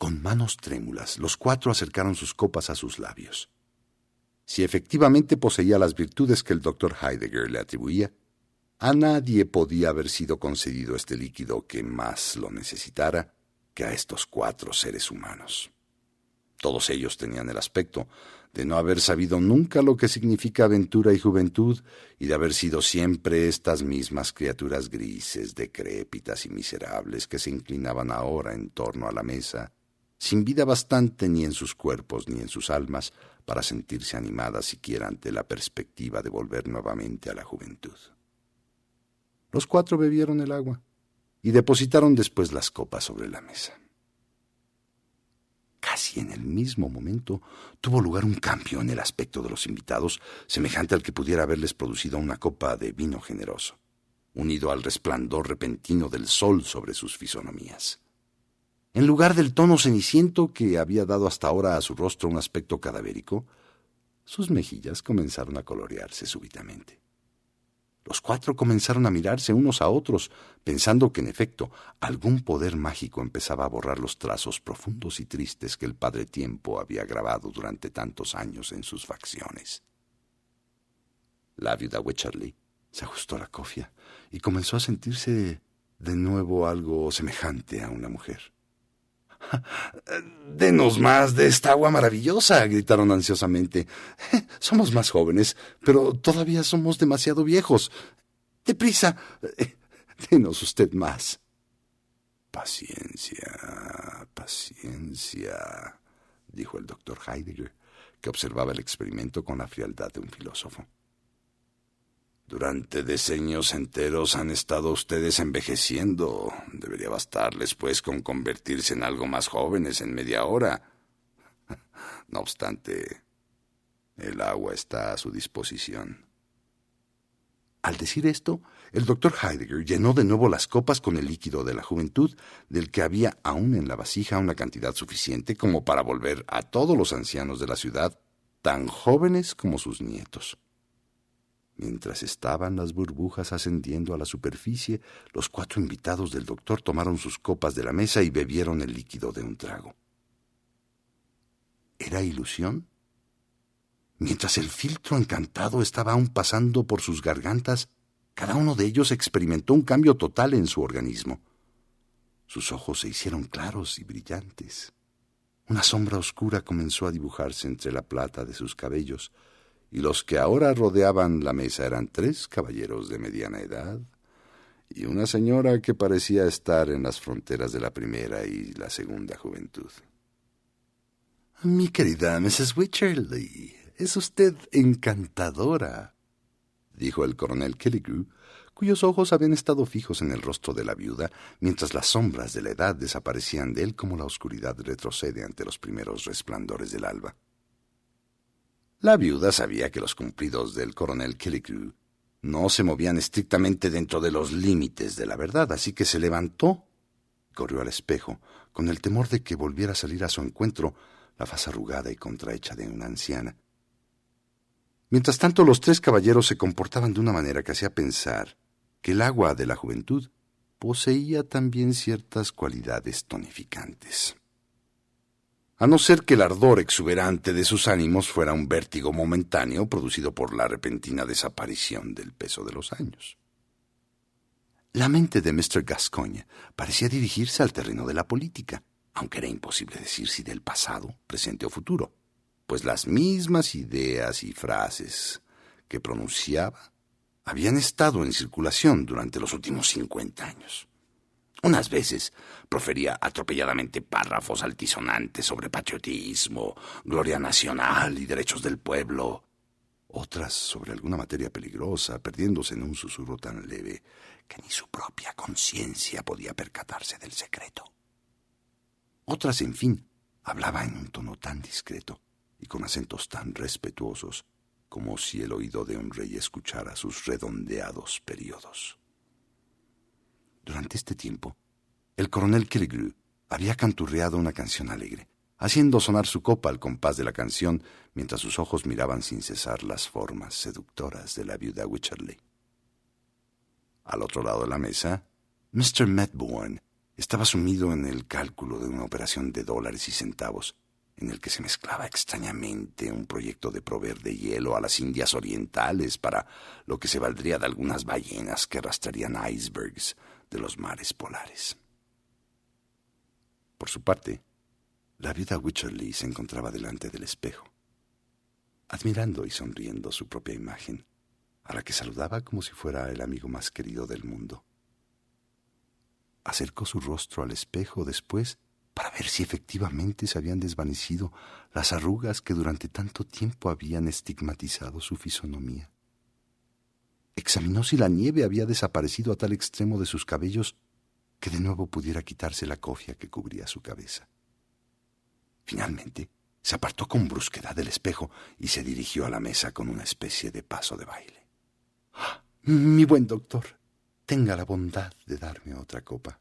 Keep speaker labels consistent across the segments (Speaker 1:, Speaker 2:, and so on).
Speaker 1: Con manos trémulas, los cuatro acercaron sus copas a sus labios. Si efectivamente poseía las virtudes que el doctor Heidegger le atribuía, a nadie podía haber sido concedido este líquido que más lo necesitara que a estos cuatro seres humanos. Todos ellos tenían el aspecto de no haber sabido nunca lo que significa aventura y juventud y de haber sido siempre estas mismas criaturas grises, decrépitas y miserables que se inclinaban ahora en torno a la mesa, sin vida bastante ni en sus cuerpos ni en sus almas para sentirse animadas siquiera ante la perspectiva de volver nuevamente a la juventud. Los cuatro bebieron el agua y depositaron después las copas sobre la mesa. Casi en el mismo momento tuvo lugar un cambio en el aspecto de los invitados, semejante al que pudiera haberles producido una copa de vino generoso, unido al resplandor repentino del sol sobre sus fisonomías. En lugar del tono ceniciento que había dado hasta ahora a su rostro un aspecto cadavérico, sus mejillas comenzaron a colorearse súbitamente. Los cuatro comenzaron a mirarse unos a otros, pensando que, en efecto, algún poder mágico empezaba a borrar los trazos profundos y tristes que el Padre Tiempo había grabado durante tantos años en sus facciones. La viuda Wycherley se ajustó la cofia y comenzó a sentirse de nuevo algo semejante a una mujer. «¡Denos más de esta agua maravillosa!», gritaron ansiosamente. «Somos más jóvenes, pero todavía somos demasiado viejos. ¡Deprisa! Denos usted más». «Paciencia, paciencia», dijo el doctor Heidegger, que observaba el experimento con la frialdad de un filósofo. «Durante decenios enteros han estado ustedes envejeciendo. Debería bastarles, pues, con convertirse en algo más jóvenes en media hora. No obstante, el agua está a su disposición». Al decir esto, el doctor Heidegger llenó de nuevo las copas con el líquido de la juventud, del que había aún en la vasija una cantidad suficiente como para volver a todos los ancianos de la ciudad tan jóvenes como sus nietos. Mientras estaban las burbujas ascendiendo a la superficie, los cuatro invitados del doctor tomaron sus copas de la mesa y bebieron el líquido de un trago. ¿Era ilusión? Mientras el filtro encantado estaba aún pasando por sus gargantas, cada uno de ellos experimentó un cambio total en su organismo. Sus ojos se hicieron claros y brillantes. Una sombra oscura comenzó a dibujarse entre la plata de sus cabellos, y los que ahora rodeaban la mesa eran 3 caballeros de mediana edad y una señora que parecía estar en las fronteras de la primera y la segunda juventud. «Mi querida Mrs. Wycherley, es usted encantadora», dijo el coronel Killigrew, cuyos ojos habían estado fijos en el rostro de la viuda, mientras las sombras de la edad desaparecían de él como la oscuridad retrocede ante los primeros resplandores del alba. La viuda sabía que los cumplidos del coronel Killigrew no se movían estrictamente dentro de los límites de la verdad, así que se levantó y corrió al espejo, con el temor de que volviera a salir a su encuentro la faz arrugada y contrahecha de una anciana. Mientras tanto, los 3 caballeros se comportaban de una manera que hacía pensar que el agua de la juventud poseía también ciertas cualidades tonificantes. A no ser que el ardor exuberante de sus ánimos fuera un vértigo momentáneo producido por la repentina desaparición del peso de los años. La mente de Mr. Gascoigne parecía dirigirse al terreno de la política, aunque era imposible decir si del pasado, presente o futuro, pues las mismas ideas y frases que pronunciaba habían estado en circulación durante los últimos 50 años. Unas veces profería atropelladamente párrafos altisonantes sobre patriotismo, gloria nacional y derechos del pueblo. Otras sobre alguna materia peligrosa, perdiéndose en un susurro tan leve que ni su propia conciencia podía percatarse del secreto. Otras, en fin, hablaba en un tono tan discreto y con acentos tan respetuosos como si el oído de un rey escuchara sus redondeados periodos. Durante este tiempo, el coronel Killigrew había canturreado una canción alegre, haciendo sonar su copa al compás de la canción mientras sus ojos miraban sin cesar las formas seductoras de la viuda Wycherley. Al otro lado de la mesa, Mr. Medbourne Estaba sumido en el cálculo de una operación de dólares y centavos, en el que se mezclaba extrañamente un proyecto de proveer de hielo a las Indias Orientales para lo que se valdría de algunas ballenas que arrastrarían icebergs de los mares polares. Por su parte, la viuda Wycherley se encontraba delante del espejo, admirando y sonriendo su propia imagen, a la que saludaba como si fuera el amigo más querido del mundo. Acercó su rostro al espejo después para ver si efectivamente se habían desvanecido las arrugas que durante tanto tiempo habían estigmatizado su fisonomía. Examinó si la nieve había desaparecido a tal extremo de sus cabellos que de nuevo pudiera quitarse la cofia que cubría su cabeza. Finalmente, se apartó con brusquedad del espejo y se dirigió a la mesa con una especie de paso de baile. «Mi buen doctor, tenga la bondad de darme otra copa».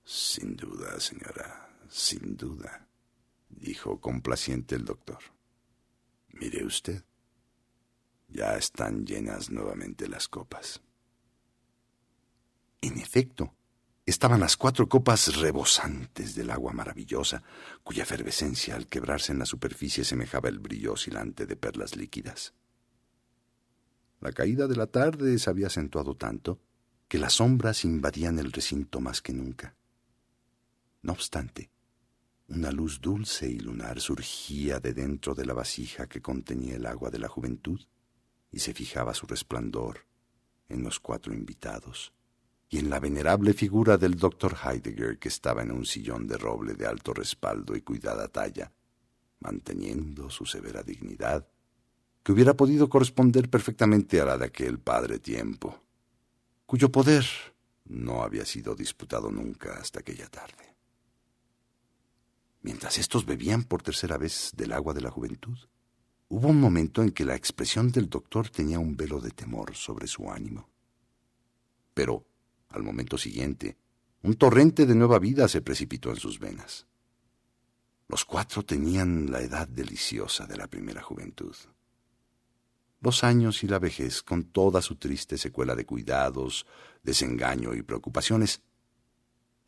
Speaker 1: «Sin duda, señora, sin duda», dijo complaciente el doctor. «Mire usted, ya están llenas nuevamente las copas». En efecto, estaban las 4 copas rebosantes del agua maravillosa, cuya efervescencia al quebrarse en la superficie semejaba el brillo oscilante de perlas líquidas. La caída de la tarde se había acentuado tanto que las sombras invadían el recinto más que nunca. No obstante, una luz dulce y lunar surgía de dentro de la vasija que contenía el agua de la juventud y se fijaba su resplandor en los 4 invitados y en la venerable figura del doctor Heidegger, que estaba en un sillón de roble de alto respaldo y cuidada talla, manteniendo su severa dignidad, que hubiera podido corresponder perfectamente a la de aquel padre tiempo, cuyo poder no había sido disputado nunca hasta aquella tarde. Mientras estos bebían por tercera vez del agua de la juventud, hubo un momento en que la expresión del doctor tenía un velo de temor sobre su ánimo. Pero, al momento siguiente, un torrente de nueva vida se precipitó en sus venas. Los 4 tenían la edad deliciosa de la primera juventud. Los años y la vejez, con toda su triste secuela de cuidados, desengaño y preocupaciones,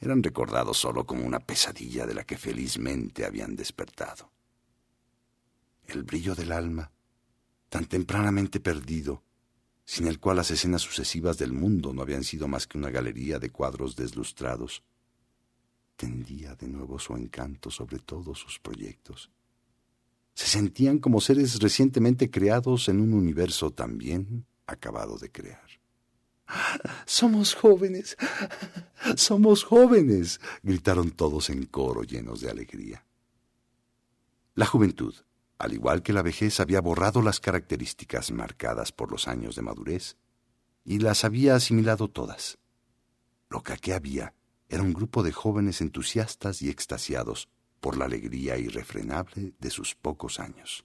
Speaker 1: eran recordados solo como una pesadilla de la que felizmente habían despertado. El brillo del alma, tan tempranamente perdido, sin el cual las escenas sucesivas del mundo no habían sido más que una galería de cuadros deslustrados, tendía de nuevo su encanto sobre todos sus proyectos. Se sentían como seres recientemente creados en un universo también acabado de crear. «¡Somos jóvenes! ¡Somos jóvenes!», gritaron todos en coro llenos de alegría. La juventud, al igual que la vejez, había borrado las características marcadas por los años de madurez y las había asimilado todas. Lo que aquí había era un grupo de jóvenes entusiastas y extasiados por la alegría irrefrenable de sus pocos años.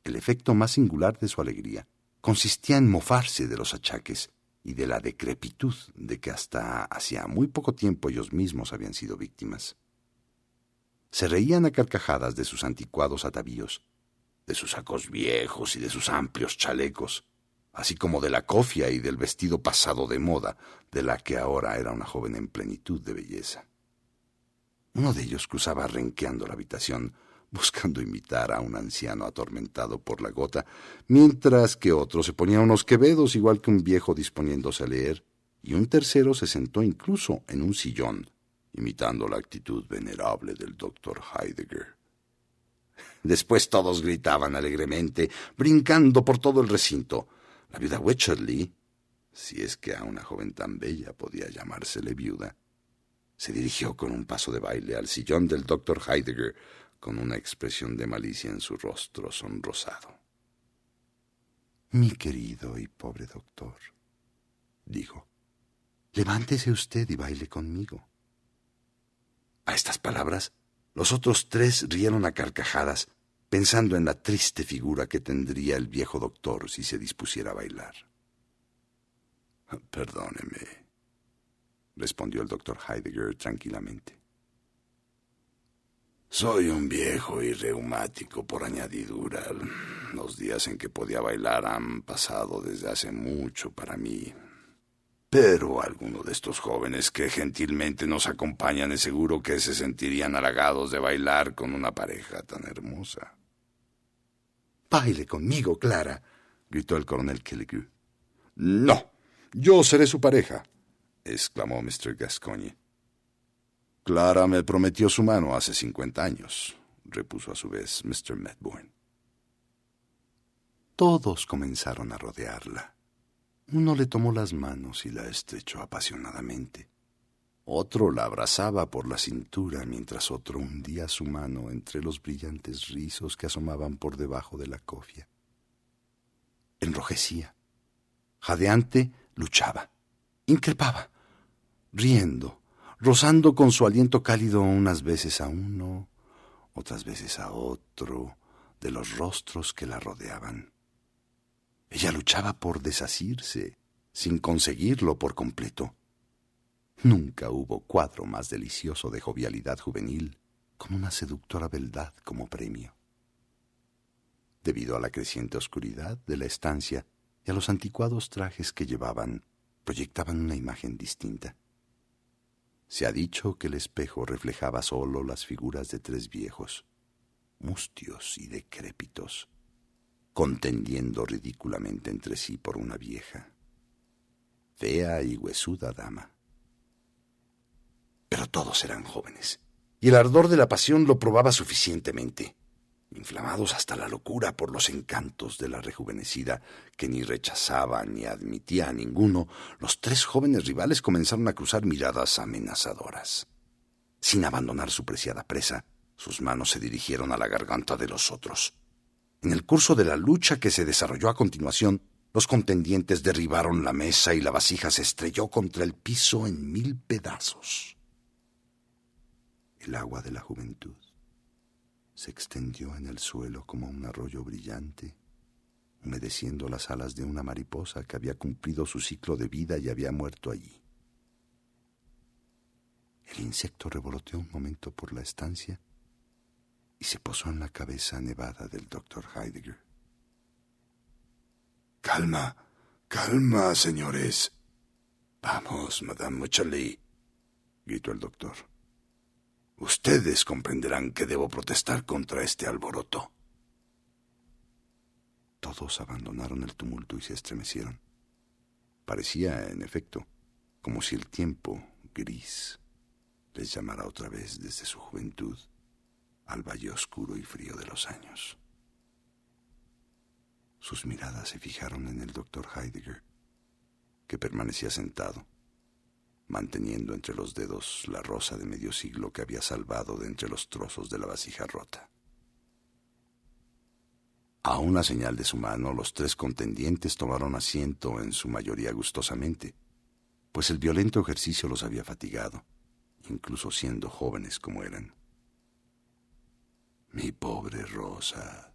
Speaker 1: El efecto más singular de su alegría consistía en mofarse de los achaques y de la decrepitud de que hasta hacía muy poco tiempo ellos mismos habían sido víctimas. Se reían a carcajadas de sus anticuados atavíos, de sus sacos viejos y de sus amplios chalecos, así como de la cofia y del vestido pasado de moda, de la que ahora era una joven en plenitud de belleza. Uno de ellos cruzaba renqueando la habitación, buscando imitar a un anciano atormentado por la gota, mientras que otro se ponía unos quevedos igual que un viejo disponiéndose a leer, y un tercero se sentó incluso en un sillón, imitando la actitud venerable del doctor Heidegger. Después todos gritaban alegremente, brincando por todo el recinto. La viuda Wycherley, si es que a una joven tan bella podía llamársele viuda, se dirigió con un paso de baile al sillón del doctor Heidegger, con una expresión de malicia en su rostro sonrosado. «Mi querido y pobre doctor», dijo, «levántese usted y baile conmigo». A estas palabras, los otros 3 rieron a carcajadas, pensando en la triste figura que tendría el viejo doctor si se dispusiera a bailar. «Perdóneme», respondió el doctor Heidegger tranquilamente. «Soy un viejo y reumático por añadidura. Los días en que podía bailar han pasado desde hace mucho para mí. Pero alguno de estos jóvenes que gentilmente nos acompañan es seguro que se sentirían halagados de bailar con una pareja tan hermosa. «Baile conmigo, Clara», gritó el coronel Killigrew. «No, yo seré su pareja», exclamó Mr. Gascoigne. «Clara me prometió su mano hace 50 años», repuso a su vez Mr. Medbourne. Todos comenzaron a rodearla. Uno le tomó las manos y la estrechó apasionadamente. Otro la abrazaba por la cintura, mientras otro hundía su mano entre los brillantes rizos que asomaban por debajo de la cofia. Enrojecía. Jadeante, luchaba. Increpaba. Riendo, rozando con su aliento cálido unas veces a uno, otras veces a otro, de los rostros que la rodeaban. Ella luchaba por desasirse, sin conseguirlo por completo. Nunca hubo cuadro más delicioso de jovialidad juvenil, con una seductora beldad como premio. Debido a la creciente oscuridad de la estancia y a los anticuados trajes que llevaban, proyectaban una imagen distinta. Se ha dicho que el espejo reflejaba solo las figuras de 3 viejos, mustios y decrépitos, contendiendo ridículamente entre sí por una vieja, fea y huesuda dama. Pero todos eran jóvenes, y el ardor de la pasión lo probaba suficientemente, inflamados hasta la locura por los encantos de la rejuvenecida, que ni rechazaba ni admitía a ninguno. Los 3 jóvenes rivales comenzaron a cruzar miradas amenazadoras. Sin abandonar su preciada presa, sus manos se dirigieron a la garganta de los otros. En el curso de la lucha que se desarrolló a continuación, los contendientes derribaron la mesa y la vasija se estrelló contra el piso en 1000 pedazos. El agua de la juventud se extendió en el suelo como un arroyo brillante, humedeciendo las alas de una mariposa que había cumplido su ciclo de vida y había muerto allí. El insecto revoloteó un momento por la estancia y se posó en la cabeza nevada del Dr. Heidegger. «Calma, calma, señores. Vamos, Madame Montchalin», gritó el doctor. «Ustedes comprenderán que debo protestar contra este alboroto». Todos abandonaron el tumulto y se estremecieron. Parecía, en efecto, como si el tiempo gris les llamara otra vez desde su juventud al valle oscuro y frío de los años. Sus miradas se fijaron en el doctor Heidegger, que permanecía sentado, manteniendo entre los dedos la rosa de medio siglo que había salvado de entre los trozos de la vasija rota. A una señal de su mano, los 3 contendientes tomaron asiento, en su mayoría gustosamente, pues el violento ejercicio los había fatigado, incluso siendo jóvenes como eran. «Mi pobre Rosa»,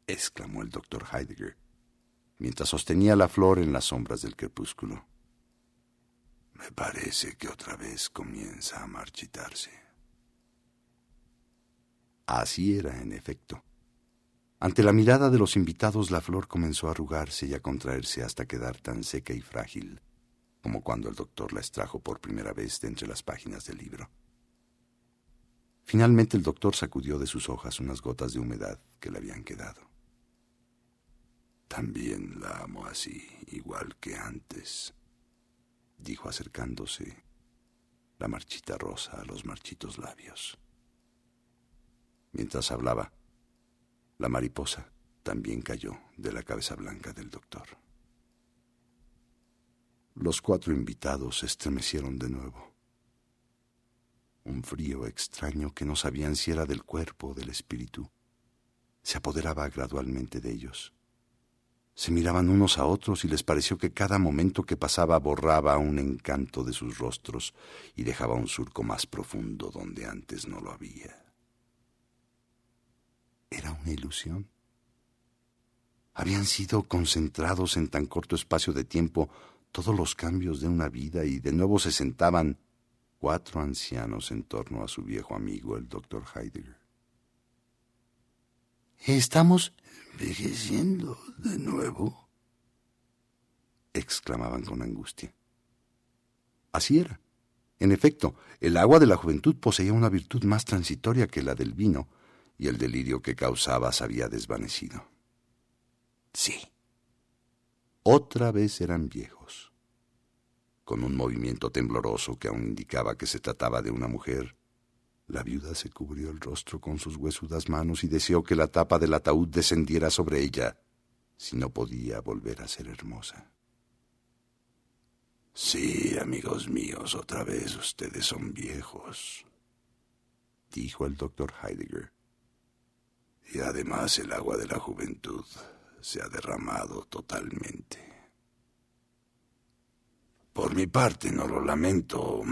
Speaker 1: exclamó el doctor Heidegger, mientras sostenía la flor en las sombras del crepúsculo. «Me parece que otra vez comienza a marchitarse». Así era, en efecto. Ante la mirada de los invitados, la flor comenzó a arrugarse y a contraerse hasta quedar tan seca y frágil como cuando el doctor la extrajo por primera vez de entre las páginas del libro. Finalmente el doctor sacudió de sus hojas unas gotas de humedad que le habían quedado. «También la amo así, igual que antes», dijo acercándose la marchita rosa a los marchitos labios. Mientras hablaba, la mariposa también cayó de la cabeza blanca del doctor. Los 4 invitados se estremecieron de nuevo. Un frío extraño que no sabían si era del cuerpo o del espíritu se apoderaba gradualmente de ellos. Se miraban unos a otros y les pareció que cada momento que pasaba borraba un encanto de sus rostros y dejaba un surco más profundo donde antes no lo había. ¿Era una ilusión? ¿Habían sido concentrados en tan corto espacio de tiempo todos los cambios de una vida y de nuevo se sentaban 4 ancianos en torno a su viejo amigo, el doctor Heidegger? «¿Estamos envejeciendo de nuevo?», exclamaban con angustia. Así era. En efecto, el agua de la juventud poseía una virtud más transitoria que la del vino, y el delirio que causaba se había desvanecido. Sí. Otra vez eran viejos. Con un movimiento tembloroso que aún indicaba que se trataba de una mujer, la viuda se cubrió el rostro con sus huesudas manos y deseó que la tapa del ataúd descendiera sobre ella, si no podía volver a ser hermosa. Sí, amigos míos, otra vez ustedes son viejos, dijo el doctor Heidegger. Y además el agua de la juventud se ha derramado totalmente. Por mi parte no lo lamento,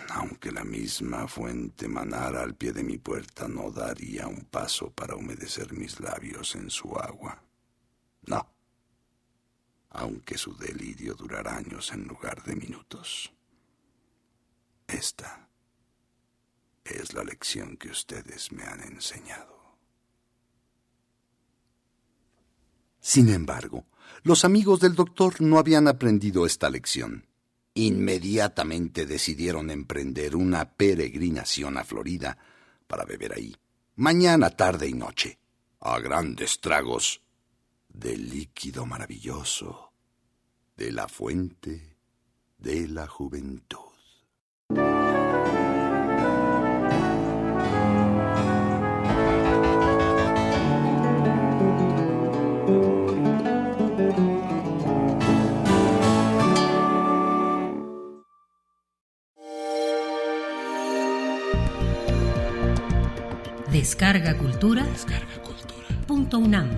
Speaker 1: aunque la misma fuente manara al pie de mi puerta, no daría un paso para humedecer mis labios en su agua. No, aunque su delirio durará años en lugar de minutos. Esta es la lección que ustedes me han enseñado. Sin embargo, los amigos del doctor no habían aprendido esta lección. Inmediatamente decidieron emprender una peregrinación a Florida para beber ahí, mañana, tarde y noche, a grandes tragos, del líquido maravilloso de la fuente de la juventud.
Speaker 2: Descarga Cultura. .unam